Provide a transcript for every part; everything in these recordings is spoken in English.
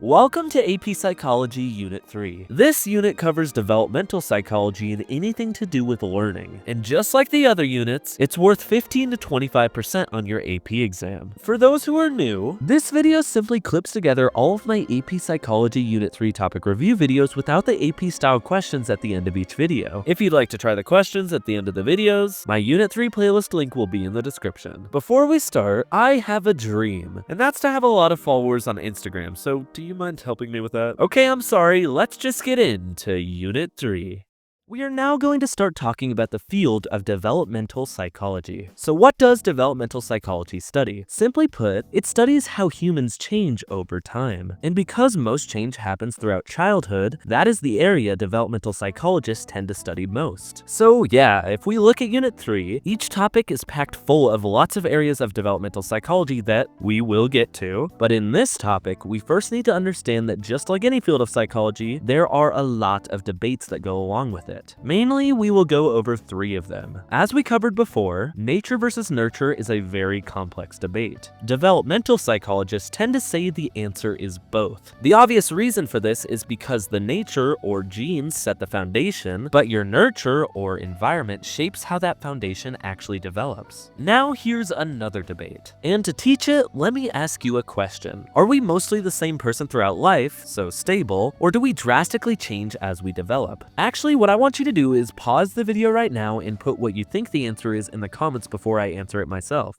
Welcome to AP Psychology Unit 3. This unit covers developmental psychology and anything to do with learning. And just like the other units, it's worth 15 to 25% on your AP exam. For those who are new, this video simply clips together all of my AP Psychology Unit 3 topic review videos without the AP style questions at the end of each video. If you'd like to try the questions at the end of the videos, my Unit 3 playlist link will be in the description. Before we start, I have a dream, and that's to have a lot of followers on Instagram, so do you mind helping me with that? Okay, I'm sorry, let's just get into Unit 3. We are now going to start talking about the field of developmental psychology. So what does developmental psychology study? Simply put, it studies how humans change over time. And because most change happens throughout childhood, that is the area developmental psychologists tend to study most. So yeah, if we look at Unit 3, each topic is packed full of lots of areas of developmental psychology that we will get to. But in this topic, we first need to understand that just like any field of psychology, there are a lot of debates that go along with it. Mainly, we will go over 3 of them. As we covered before, nature versus nurture is a very complex debate. Developmental psychologists tend to say the answer is both. The obvious reason for this is because the nature or genes set the foundation, but your nurture or environment shapes how that foundation actually develops. Now here's another debate. And to teach it, let me ask you a question. Are we mostly the same person throughout life, so stable, or do we drastically change as we develop? Actually, what I want you to do is pause the video right now and put what you think the answer is in the comments before I answer it myself.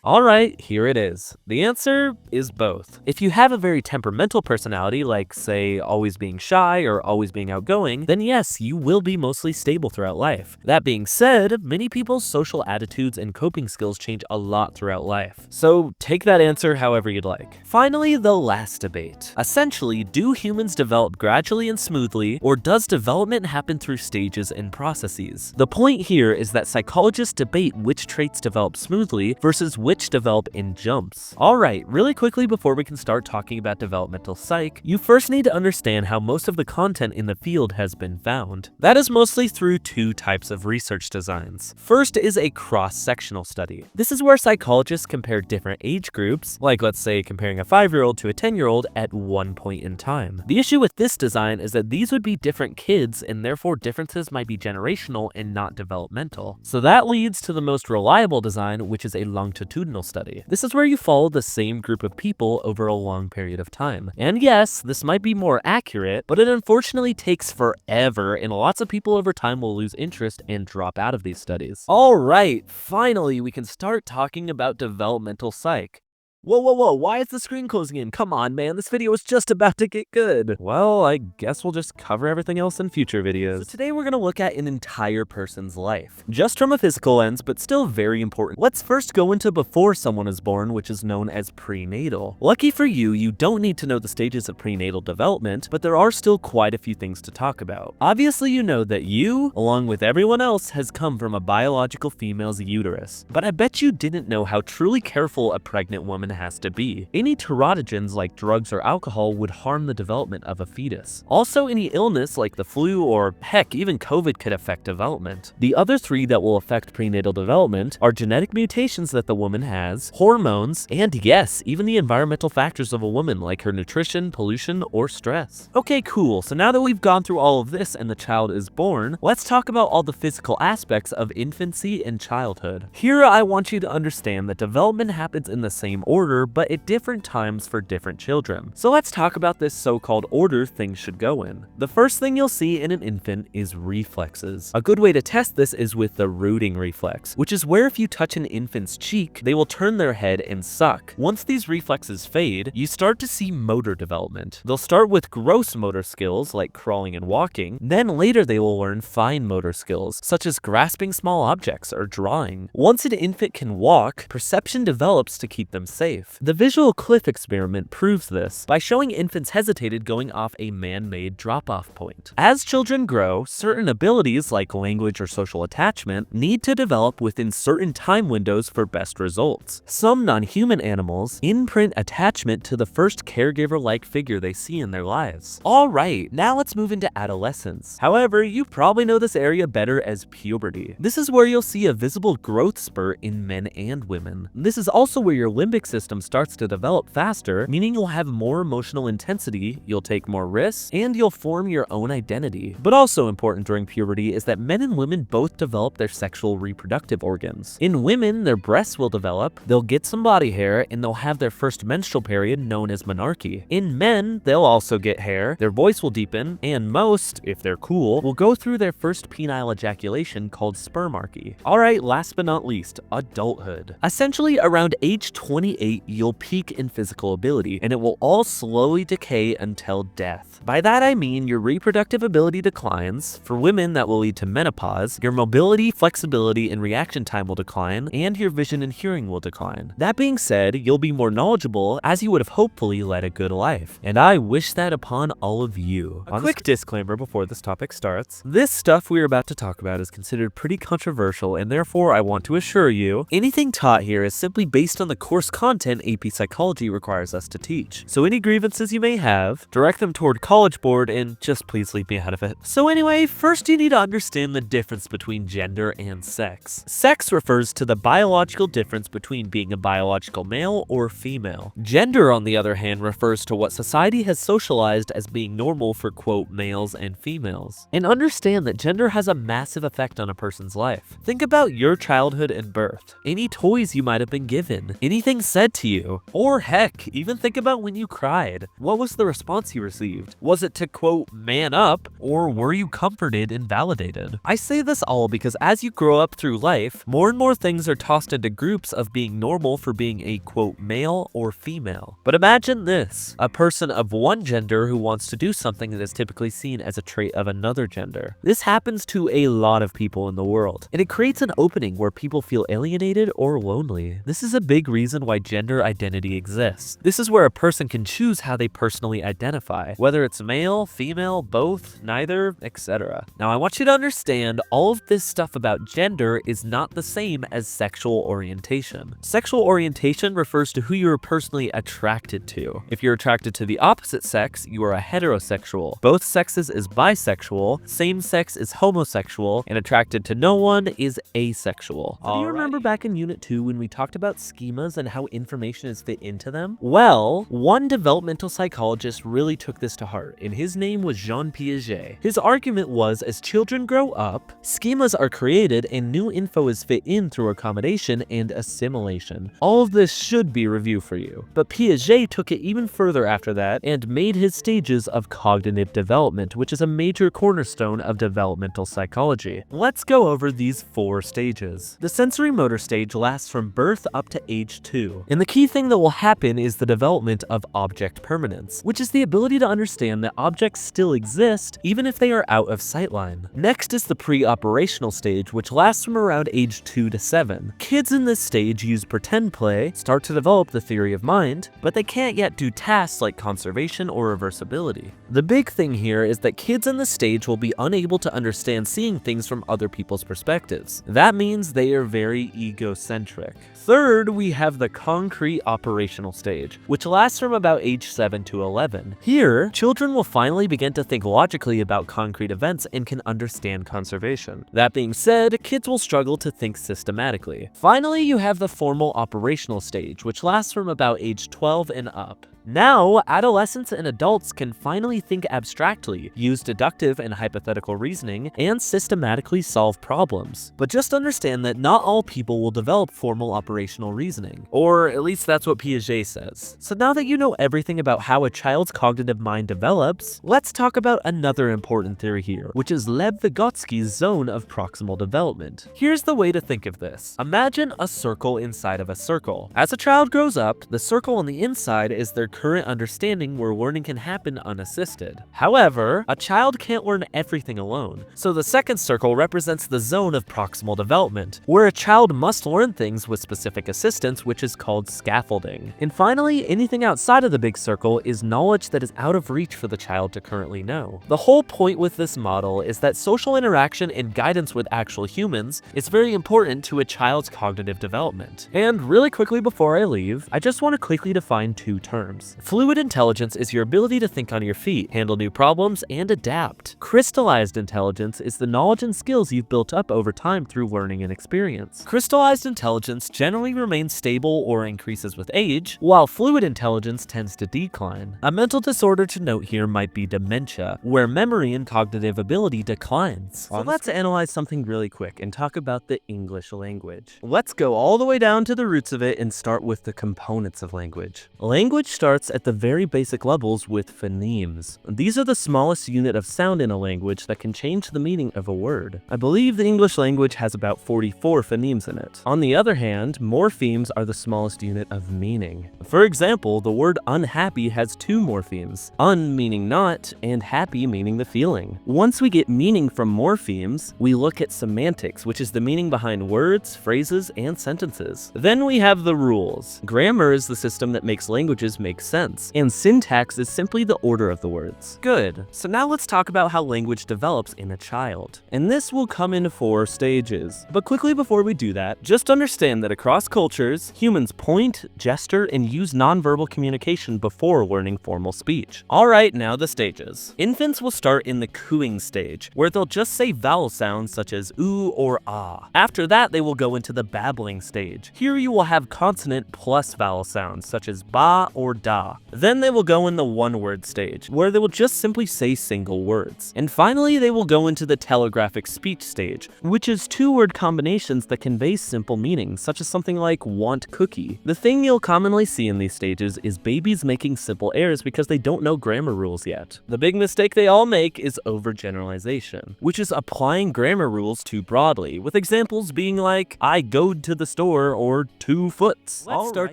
Alright, here it is. The answer is both. If you have a very temperamental personality, like say always being shy or always being outgoing, then yes, you will be mostly stable throughout life. That being said, many people's social attitudes and coping skills change a lot throughout life. So take that answer however you'd like. Finally, the last debate. Essentially, do humans develop gradually and smoothly, or does development happen through stages and processes? The point here is that psychologists debate which traits develop smoothly versus which develop in jumps. Alright, really quickly before we can start talking about developmental psych, you first need to understand how most of the content in the field has been found. That is mostly through 2 types of research designs. First is a cross-sectional study. This is where psychologists compare different age groups, like let's say comparing a 5-year-old to a 10-year-old at one point in time. The issue with this design is that these would be different kids, and therefore differences might be generational and not developmental. So that leads to the most reliable design, which is a longitudinal study. This is where you follow the same group of people over a long period of time. And yes, this might be more accurate, but it unfortunately takes forever, and lots of people over time will lose interest and drop out of these studies. Alright, finally we can start talking about developmental psych. Whoa, why is the screen closing in? Come on, man, this video is just about to get good. Well, I guess we'll just cover everything else in future videos. So today we're gonna look at an entire person's life. Just from a physical lens, but still very important. Let's first go into before someone is born, which is known as prenatal. Lucky for you, you don't need to know the stages of prenatal development, but there are still quite a few things to talk about. Obviously, you know that you, along with everyone else, has come from a biological female's uterus. But I bet you didn't know how truly careful a pregnant woman has to be. Any teratogens like drugs or alcohol would harm the development of a fetus. Also, any illness like the flu or heck, even COVID could affect development. The other 3 that will affect prenatal development are genetic mutations that the woman has, hormones, and yes, even the environmental factors of a woman like her nutrition, pollution, or stress. Okay, cool. So now that we've gone through all of this and the child is born, let's talk about all the physical aspects of infancy and childhood. Here, I want you to understand that development happens in the same order, but at different times for different children. So let's talk about this so-called order things should go in. The first thing you'll see in an infant is reflexes. A good way to test this is with the rooting reflex, which is where if you touch an infant's cheek, they will turn their head and suck. Once these reflexes fade, you start to see motor development. They'll start with gross motor skills like crawling and walking, then later they will learn fine motor skills, such as grasping small objects or drawing. Once an infant can walk, perception develops to keep them safe. The visual cliff experiment proves this by showing infants hesitated going off a man-made drop-off point. As children grow, certain abilities like language or social attachment need to develop within certain time windows for best results. Some non-human animals imprint attachment to the first caregiver-like figure they see in their lives. Alright, now let's move into adolescence. However, you probably know this area better as puberty. This is where you'll see a visible growth spurt in men and women. This is also where your limbic system system starts to develop faster, meaning you'll have more emotional intensity, you'll take more risks, and you'll form your own identity. But also important during puberty is that men and women both develop their sexual reproductive organs. In women, their breasts will develop, they'll get some body hair, and they'll have their first menstrual period known as menarche. In men, they'll also get hair, their voice will deepen, and most, if they're cool, will go through their first penile ejaculation called spermarchy. Alright, last but not least, adulthood. Essentially, around age 28, you'll peak in physical ability, and it will all slowly decay until death. By that I mean your reproductive ability declines, for women that will lead to menopause, your mobility, flexibility, and reaction time will decline, and your vision and hearing will decline. That being said, you'll be more knowledgeable as you would have hopefully led a good life, and I wish that upon all of you. A quick disclaimer before this topic starts. This stuff we're about to talk about is considered pretty controversial, and therefore I want to assure you, anything taught here is simply based on the course content AP Psychology requires us to teach. So any grievances you may have, direct them toward College Board and just please leave me out of it. So anyway, first you need to understand the difference between gender and sex. Sex refers to the biological difference between being a biological male or female. Gender, on the other hand, refers to what society has socialized as being normal for, quote, males and females. And understand that gender has a massive effect on a person's life. Think about your childhood and birth, any toys you might have been given, anything said to you, or heck, even think about when you cried. What was the response you received? Was it to, quote, man up, or were you comforted and validated? I say this all because as you grow up through life, more and more things are tossed into groups of being normal for being a, quote, male or female. But imagine this, a person of one gender who wants to do something that is typically seen as a trait of another gender. This happens to a lot of people in the world, and it creates an opening where people feel alienated or lonely. This is a big reason why gender identity exists. This is where a person can choose how they personally identify, whether it's male, female, both, neither, etc. Now I want you to understand all of this stuff about gender is not the same as sexual orientation. Sexual orientation refers to who you are personally attracted to. If you're attracted to the opposite sex, you are a heterosexual. Both sexes is bisexual, same sex is homosexual, and attracted to no one is asexual. Do you remember back in Unit 2 when we talked about schemas and how information is fit into them? Well, one developmental psychologist really took this to heart, and his name was Jean Piaget. His argument was, as children grow up, schemas are created and new info is fit in through accommodation and assimilation. All of this should be review for you. But Piaget took it even further after that and made his stages of cognitive development, which is a major cornerstone of developmental psychology. Let's go over these 4 stages. The sensory motor stage lasts from birth up to age 2. And the key thing that will happen is the development of object permanence, which is the ability to understand that objects still exist even if they are out of sightline. Next is the pre-operational stage, which lasts from around age 2 to 7. Kids in this stage use pretend play, start to develop the theory of mind, but they can't yet do tasks like conservation or reversibility. The big thing here is that kids in this stage will be unable to understand seeing things from other people's perspectives. That means they are very egocentric. Third, we have the concrete operational stage, which lasts from about age 7 to 11. Here, children will finally begin to think logically about concrete events and can understand conservation. That being said, kids will struggle to think systematically. Finally, you have the formal operational stage, which lasts from about age 12 and up. Now, adolescents and adults can finally think abstractly, use deductive and hypothetical reasoning, and systematically solve problems. But just understand that not all people will develop formal operational reasoning, or at least that's what Piaget says. So now that you know everything about how a child's cognitive mind develops, let's talk about another important theory here, which is Lev Vygotsky's zone of proximal development. Here's the way to think of this. Imagine a circle inside of a circle. As a child grows up, the circle on the inside is their current understanding where learning can happen unassisted. However, a child can't learn everything alone, so the second circle represents the zone of proximal development, where a child must learn things with specific assistance, which is called scaffolding. And finally, anything outside of the big circle is knowledge that is out of reach for the child to currently know. The whole point with this model is that social interaction and guidance with actual humans is very important to a child's cognitive development. And really quickly before I leave, I just want to quickly define 2 terms. Fluid intelligence is your ability to think on your feet, handle new problems, and adapt. Crystallized intelligence is the knowledge and skills you've built up over time through learning and experience. Crystallized intelligence generally generally remains stable or increases with age, while fluid intelligence tends to decline. A mental disorder to note here might be dementia, where memory and cognitive ability declines. So let's analyze something really quick and talk about the English language. Let's go all the way down to the roots of it and start with the components of language. Language starts at the very basic levels with phonemes. These are the smallest unit of sound in a language that can change the meaning of a word. I believe the English language has about 44 phonemes in it. On the other hand, morphemes are the smallest unit of meaning. For example, the word unhappy has 2 morphemes, un meaning not, and happy meaning the feeling. Once we get meaning from morphemes, we look at semantics, which is the meaning behind words, phrases, and sentences. Then we have the rules. Grammar is the system that makes languages make sense, and syntax is simply the order of the words. Good. So now let's talk about how language develops in a child. And this will come in 4 stages. But quickly before we do that, just understand that across cultures, humans point, gesture, and use nonverbal communication before learning formal speech. Alright, now the stages. Infants will start in the cooing stage, where they'll just say vowel sounds such as ooh or ah. After that, they will go into the babbling stage. Here you will have consonant plus vowel sounds such as ba or da. Then they will go in the one-word stage, where they will just simply say single words. And finally, they will go into the telegraphic speech stage, which is 2-word combinations that convey simple meanings, such as something like want cookie. The thing you'll commonly see in these stages is babies making simple errors because they don't know grammar rules yet. The big mistake they all make is overgeneralization, which is applying grammar rules too broadly, with examples being like, I goed to the store or 2 foots. Let's start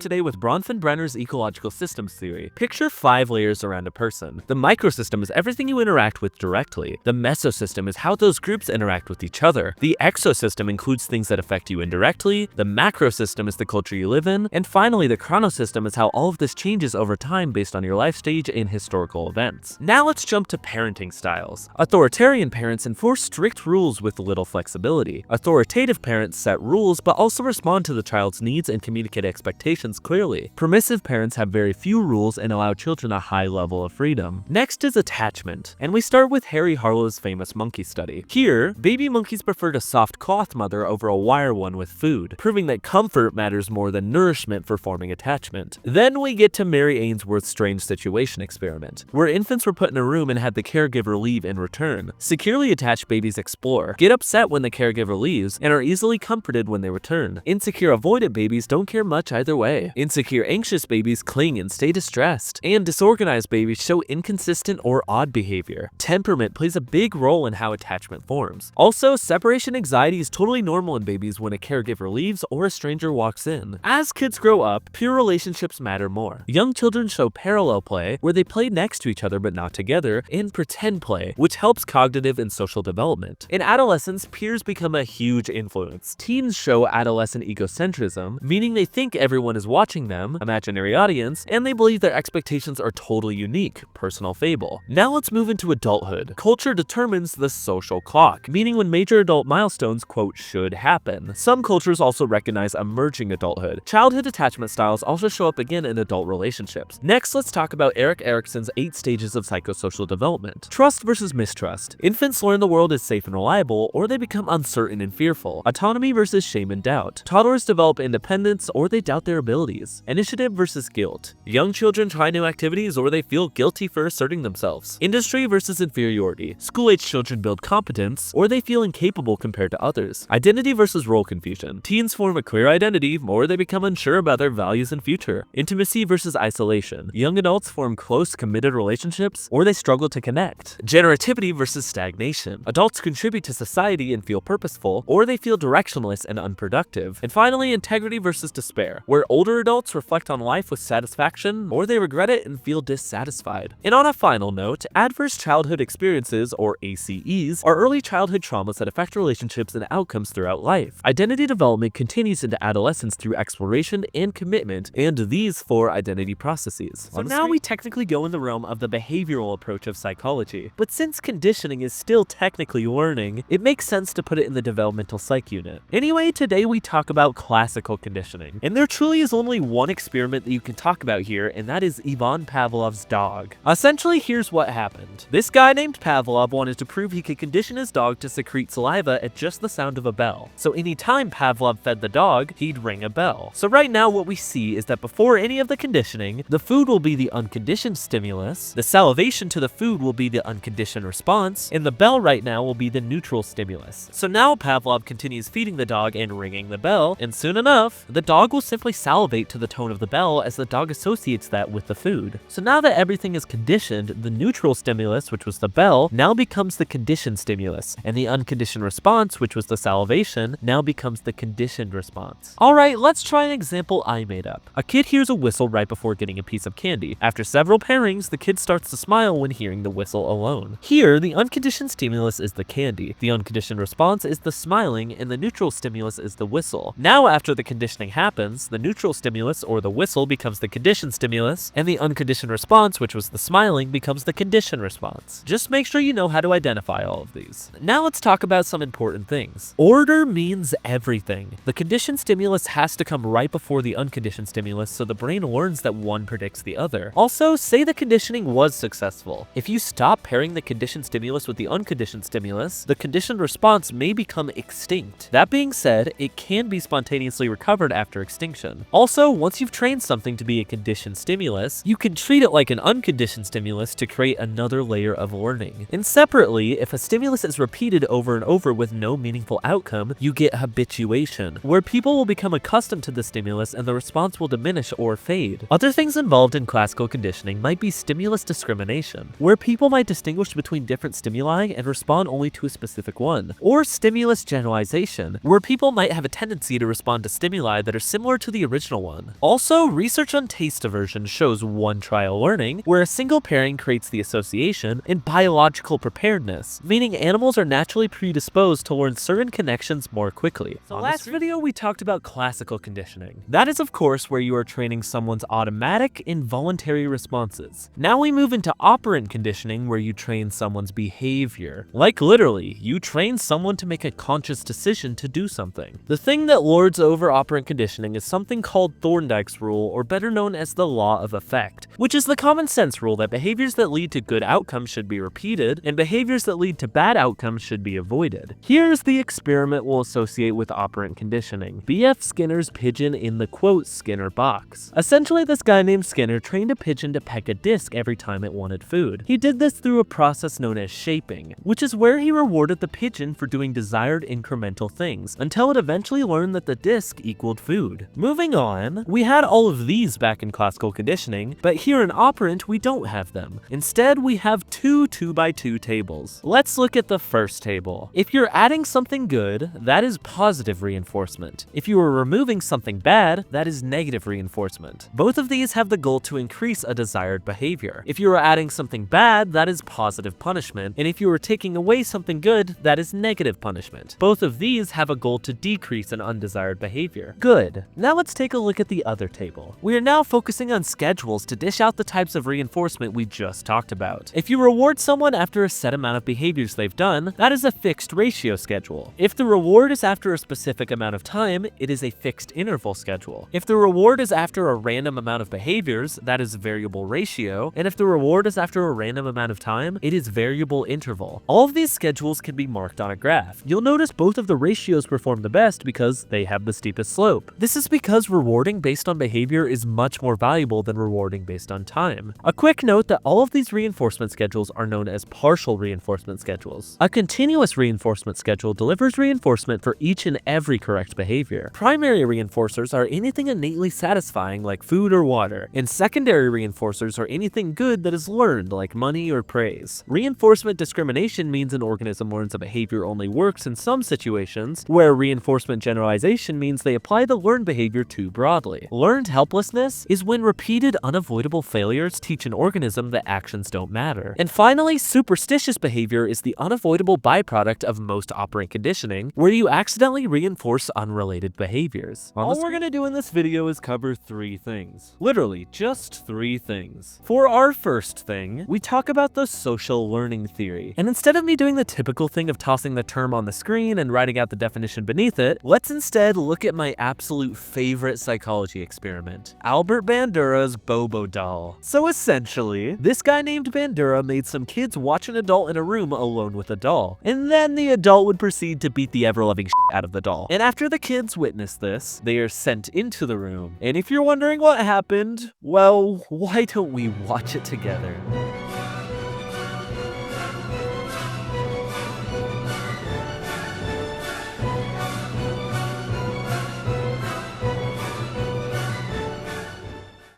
today with Bronfenbrenner's ecological systems theory. Picture 5 layers around a person. The microsystem is everything you interact with directly. The mesosystem is how those groups interact with each other. The exosystem includes things that affect you indirectly. The macrosystem is the culture you live in. And finally, the chronosystem is how all of this changes over time based on your life stage and historical events. Now let's jump to parenting styles. Authoritarian parents enforce strict rules with little flexibility. Authoritative parents set rules but also respond to the child's needs and communicate expectations clearly. Permissive parents have very few rules and allow children a high level of freedom. Next is attachment, and we start with Harry Harlow's famous monkey study. Here, baby monkeys preferred a soft cloth mother over a wire one with food, proving that comfort matters more than nourishment for forming attachment. Then we get to Mary Ainsworth's strange situation experiment, where infants were put in a room and had the caregiver leave in return. Securely attached babies explore, get upset when the caregiver leaves, and are easily comforted when they return. Insecure avoidant babies don't care much either way. Insecure anxious babies cling and stay distressed, and disorganized babies show inconsistent or odd behavior. Temperament plays a big role in how attachment forms. Also, separation anxiety is totally normal in babies when a caregiver leaves or a stranger walks in. As kids grow up, peer relationships matter more. Young children show parallel play, where they play next to each other but not together, and pretend play, which helps cognitive and social development. In adolescence, peers become a huge influence. Teens show adolescent egocentrism, meaning they think everyone is watching them, imaginary audience, and they believe their expectations are totally unique, personal fable. Now let's move into adulthood. Culture determines the social clock, meaning when major adult milestones, quote, should happen. Some cultures also recognize emerging adulthood. Childhood attachment styles also show up again in adult relationships. Next, let's talk about Erik Erikson's 8 stages of psychosocial development. Trust versus mistrust. Infants learn the world is safe and reliable, or they become uncertain and fearful. Autonomy versus shame and doubt. Toddlers develop independence, or they doubt their abilities. Initiative versus guilt. Young children try new activities, or they feel guilty for asserting themselves. Industry versus inferiority. School-age children build competence, or they feel incapable compared to others. Identity versus role confusion. Teens form a clear identity, or they become unsure about their values and future. Intimacy versus isolation. Young adults form close, committed relationships, or they struggle to connect. Generativity versus stagnation. Adults contribute to society and feel purposeful, or they feel directionless and unproductive. And finally, integrity versus despair, where older adults reflect on life with satisfaction, or they regret it and feel dissatisfied. And on a final note, adverse childhood experiences, or ACEs, are early childhood traumas that affect relationships and outcomes throughout life. Identity development continues into adolescence through exploration and commitment, and these 4 identity processes. So now we technically go in the realm of the behavioral approach of psychology, but since conditioning is still technically learning, it makes sense to put it in the developmental psych unit. Anyway, today we talk about classical conditioning, and there truly is only one experiment that you can talk about here, and that is Ivan Pavlov's dog. Essentially, here's what happened. This guy named Pavlov wanted to prove he could condition his dog to secrete saliva at just the sound of a bell. So anytime Pavlov fed the dog, dog, he'd ring a bell. So right now what we see is that before any of the conditioning, the food will be the unconditioned stimulus, the salivation to the food will be the unconditioned response, and the bell right now will be the neutral stimulus. So now Pavlov continues feeding the dog and ringing the bell, and soon enough, the dog will simply salivate to the tone of the bell as the dog associates that with the food. So now that everything is conditioned, the neutral stimulus, which was the bell, now becomes the conditioned stimulus, and the unconditioned response, which was the salivation, now becomes the conditioned response. Alright, let's try an example I made up. A kid hears a whistle right before getting a piece of candy. After several pairings, the kid starts to smile when hearing the whistle alone. Here, the unconditioned stimulus is the candy, the unconditioned response is the smiling, and the neutral stimulus is the whistle. Now after the conditioning happens, the neutral stimulus or the whistle becomes the conditioned stimulus, and the unconditioned response, which was the smiling, becomes the conditioned response. Just make sure you know how to identify all of these. Now let's talk about some important things. Order means everything. The conditioned stimulus has to come right before the unconditioned stimulus so the brain learns that one predicts the other. Also, say the conditioning was successful. If you stop pairing the conditioned stimulus with the unconditioned stimulus, the conditioned response may become extinct. That being said, it can be spontaneously recovered after extinction. Also, once you've trained something to be a conditioned stimulus, you can treat it like an unconditioned stimulus to create another layer of learning. And separately, if a stimulus is repeated over and over with no meaningful outcome, you get habituation, where people will become accustomed to the stimulus and the response will diminish or fade. Other things involved in classical conditioning might be stimulus discrimination, where people might distinguish between different stimuli and respond only to a specific one, or stimulus generalization, where people might have a tendency to respond to stimuli that are similar to the original one. Also, research on taste aversion shows one-trial learning, where a single pairing creates the association, and biological preparedness, meaning animals are naturally predisposed to learn certain connections more quickly. So last video we talked about classical conditioning. That is of course where you are training someone's automatic involuntary responses. Now we move into operant conditioning, where you train someone's behavior. Like literally, you train someone to make a conscious decision to do something. The thing that lords over operant conditioning is something called Thorndike's rule, or better known as the law of effect, which is the common sense rule that behaviors that lead to good outcomes should be repeated, and behaviors that lead to bad outcomes should be avoided. Here's the experiment we'll associate with operant conditioning. B.F. Skinner's pigeon in the quote Skinner box. Essentially, this guy named Skinner trained a pigeon to peck a disc every time it wanted food. He did this through a process known as shaping, which is where he rewarded the pigeon for doing desired incremental things, until it eventually learned that the disc equaled food. Moving on, we had all of these back in classical conditioning, but here in operant we don't have them. Instead, we have two 2x2 tables. Let's look at the first table. If you're adding something good, that is positive reinforcement. If you are removing something bad, that is negative reinforcement. Both of these have the goal to increase a desired behavior. If you are adding something bad, that is positive punishment, and if you are taking away something good, that is negative punishment. Both of these have a goal to decrease an undesired behavior. Good. Now let's take a look at the other table. We are now focusing on schedules to dish out the types of reinforcement we just talked about. If you reward someone after a set amount of behaviors they've done, that is a fixed ratio schedule. If the reward is after a specific amount of time, it is a fixed interval schedule. If the reward is after a random amount of behaviors, that is variable ratio, and if the reward is after a random amount of time, it is variable interval. All of these schedules can be marked on a graph. You'll notice both of the ratios perform the best because they have the steepest slope. This is because rewarding based on behavior is much more valuable than rewarding based on time. A quick note that all of these reinforcement schedules are known as partial reinforcement schedules. A continuous reinforcement schedule delivers reinforcement for each and every correct behavior. Primary reinforcers are anything innately satisfying like food or water, and secondary reinforcers are anything good that is learned like money or praise. Reinforcement discrimination means an organism learns a behavior only works in some situations, where reinforcement generalization means they apply the learned behavior too broadly. Learned helplessness is when repeated unavoidable failures teach an organism that actions don't matter. And finally, superstitious behavior is the unavoidable byproduct of most operant conditioning, where you accidentally reinforce unrelated behaviors. All we're gonna do in this video is cover 3 things. Literally, just 3 things. For our first thing, we talk about the social learning theory. And instead of me doing the typical thing of tossing the term on the screen and writing out the definition beneath it, let's instead look at my absolute favorite psychology experiment, Albert Bandura's Bobo doll. So essentially, this guy named Bandura made some kids watch an adult in a room alone with a doll, and then the adult would proceed to beat the ever-loving shit out of the doll. And after the kids kids witness this, they are sent into the room. And if you're wondering what happened, well, why don't we watch it together?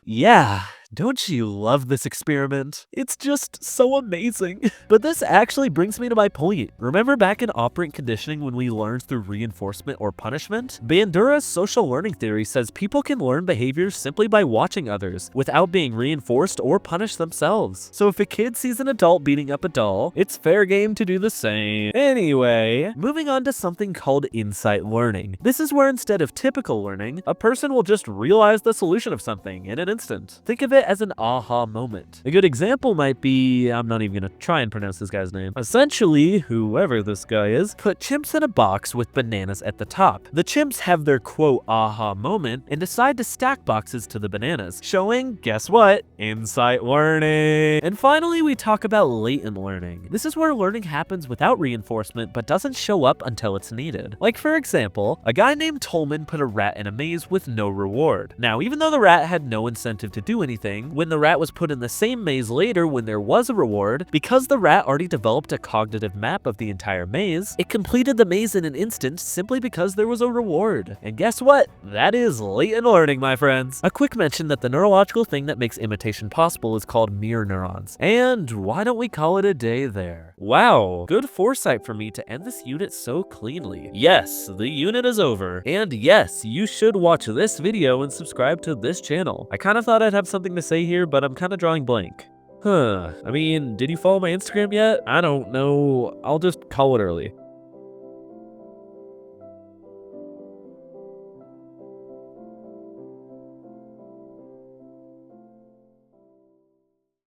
Yeah, don't you love this experiment? It's just so amazing. But this actually brings me to my point. Remember back in operant conditioning when we learned through reinforcement or punishment? Bandura's social learning theory says people can learn behaviors simply by watching others, without being reinforced or punished themselves. So if a kid sees an adult beating up a doll, it's fair game to do the same. Anyway, moving on to something called insight learning. This is where instead of typical learning, a person will just realize the solution of something in an instant. Think of it as an aha moment. A good example might be, I'm not even gonna try and pronounce this guy's name. Essentially, whoever this guy is, put chimps in a box with bananas at the top. The chimps have their quote aha moment and decide to stack boxes to the bananas, showing, guess what? Insight learning. And finally, we talk about latent learning. This is where learning happens without reinforcement but doesn't show up until it's needed. Like for example, a guy named Tolman put a rat in a maze with no reward. Now, even though the rat had no incentive to do anything, when the rat was put in the same maze later when there was a reward, because the rat already developed a cognitive map of the entire maze, it completed the maze in an instant simply because there was a reward. And guess what? That is latent learning, my friends. A quick mention that the neurological thing that makes imitation possible is called mirror neurons. And why don't we call it a day there? Wow, good foresight for me to end this unit so cleanly. Yes, the unit is over. And yes, you should watch this video and subscribe to this channel. I kind of thought I'd have something to say here, but I'm kind of drawing blank. I mean, did you follow my Instagram yet? I don't know. I'll just call it early.